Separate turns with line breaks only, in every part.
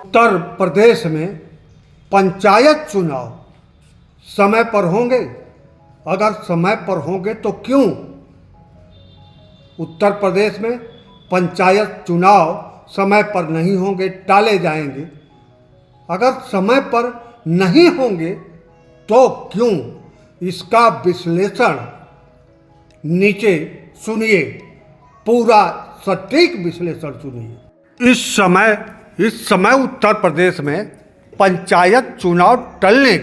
उत्तर प्रदेश में पंचायत चुनाव समय पर होंगे? अगर समय पर होंगे तो क्यों? उत्तर प्रदेश में पंचायत चुनाव समय पर नहीं होंगे, टाले जाएंगे। अगर समय पर नहीं होंगे तो क्यों? इसका विश्लेषण नीचे सुनिए, पूरा सटीक विश्लेषण सुनिए। इस समय उत्तर प्रदेश में पंचायत चुनाव टलने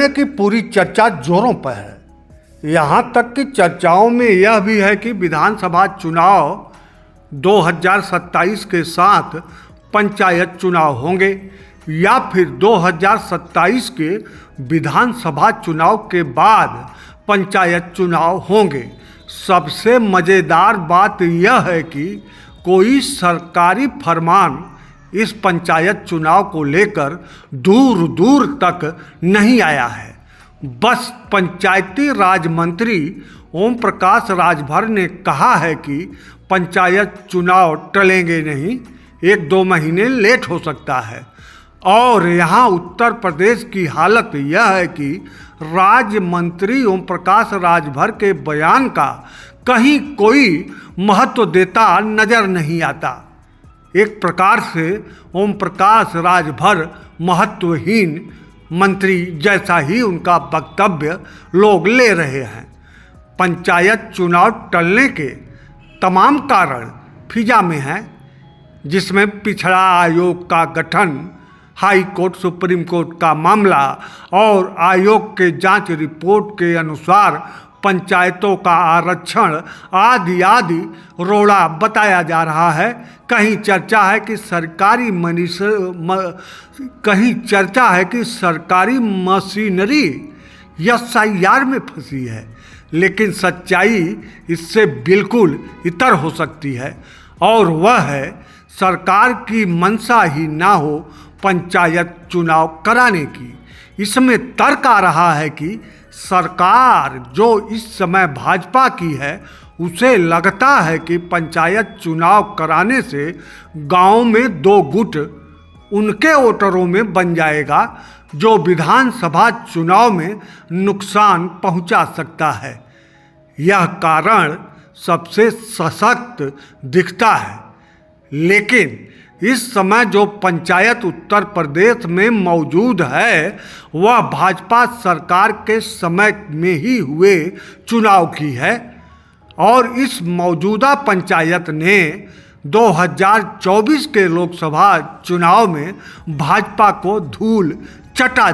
की पूरी चर्चा जोरों पर है। यहाँ तक कि चर्चाओं में यह भी है कि विधानसभा चुनाव 2027 के साथ पंचायत चुनाव होंगे या फिर 2027 के विधानसभा चुनाव के बाद पंचायत चुनाव होंगे। सबसे मज़ेदार बात यह है कि कोई सरकारी फरमान इस पंचायत चुनाव को लेकर दूर दूर तक नहीं आया है। बस पंचायती राज मंत्री ओम प्रकाश राजभर ने कहा है कि पंचायत चुनाव टलेंगे नहीं, 1-2 महीने लेट हो सकता है। और यहाँ उत्तर प्रदेश की हालत यह है कि राज्य मंत्री ओम प्रकाश राजभर के बयान का कहीं कोई महत्व देता नजर नहीं आता। एक प्रकार से ओम प्रकाश राजभर महत्वहीन मंत्री जैसा ही उनका वक्तव्य लोग ले रहे हैं। पंचायत चुनाव टलने के तमाम कारण फिजा में हैं, जिसमें पिछड़ा आयोग का गठन, हाई कोर्ट सुप्रीम कोर्ट का मामला और आयोग के जांच रिपोर्ट के अनुसार पंचायतों का आरक्षण आदि आदि रोड़ा बताया जा रहा है। कहीं चर्चा है कि सरकारी मशीनरी SIR में फंसी है, लेकिन सच्चाई इससे बिल्कुल इतर हो सकती है और वह है सरकार की मंशा ही ना हो पंचायत चुनाव कराने की। इसमें तर्क आ रहा है कि सरकार जो इस समय भाजपा की है, उसे लगता है कि पंचायत चुनाव कराने से गांव में 2 गुट उनके वोटरों में बन जाएगा, जो विधानसभा चुनाव में नुकसान पहुंचा सकता है। यह कारण सबसे सशक्त दिखता है। लेकिन इस समय जो पंचायत उत्तर प्रदेश में मौजूद है, वह भाजपा सरकार के समय में ही हुए चुनाव की है और इस मौजूदा पंचायत ने 2024 के लोकसभा चुनाव में भाजपा को धूल चटा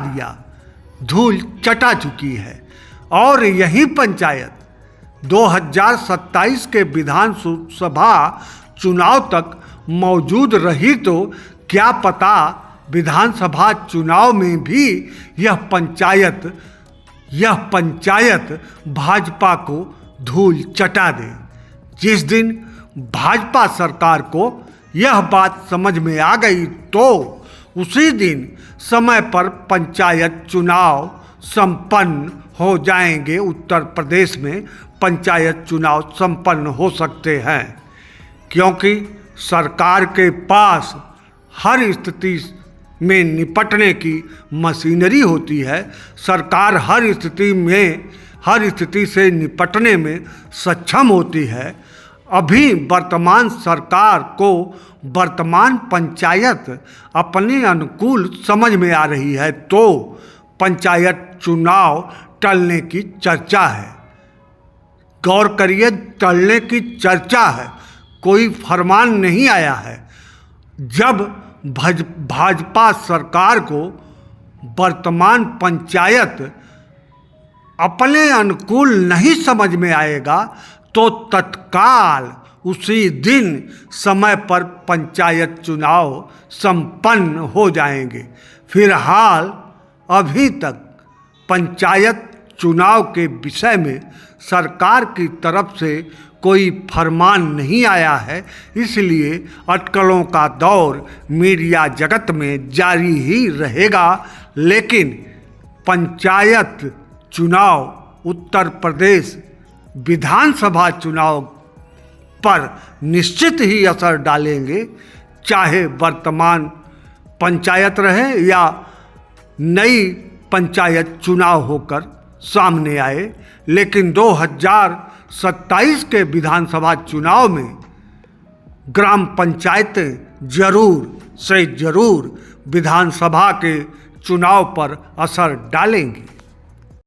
चुकी है। और यही पंचायत 2027 के विधानसभा चुनाव तक मौजूद रही तो क्या पता विधानसभा चुनाव में भी यह पंचायत भाजपा को धूल चटा दे। जिस दिन भाजपा सरकार को यह बात समझ में आ गई तो उसी दिन समय पर पंचायत चुनाव संपन्न हो जाएंगे। उत्तर प्रदेश में पंचायत चुनाव संपन्न हो सकते हैं, क्योंकि सरकार के पास हर स्थिति में निपटने की मशीनरी होती है। सरकार हर स्थिति से निपटने में सक्षम होती है। अभी वर्तमान सरकार को वर्तमान पंचायत अपने अनुकूल समझ में आ रही है, तो पंचायत चुनाव टलने की चर्चा है। गौर करिए, टलने की चर्चा है, कोई फरमान नहीं आया है। जब भाजपा सरकार को वर्तमान पंचायत अपने अनुकूल नहीं समझ में आएगा तो तत्काल उसी दिन समय पर पंचायत चुनाव संपन्न हो जाएंगे। फिलहाल अभी तक पंचायत चुनाव के विषय में सरकार की तरफ से कोई फरमान नहीं आया है, इसलिए अटकलों का दौर मीडिया जगत में जारी ही रहेगा। लेकिन पंचायत चुनाव उत्तर प्रदेश विधानसभा चुनाव पर निश्चित ही असर डालेंगे, चाहे वर्तमान पंचायत रहे या नई पंचायत चुनाव होकर सामने आए, लेकिन 2027 के विधानसभा चुनाव में ग्राम पंचायतें जरूर से जरूर विधानसभा के चुनाव पर असर डालेंगी।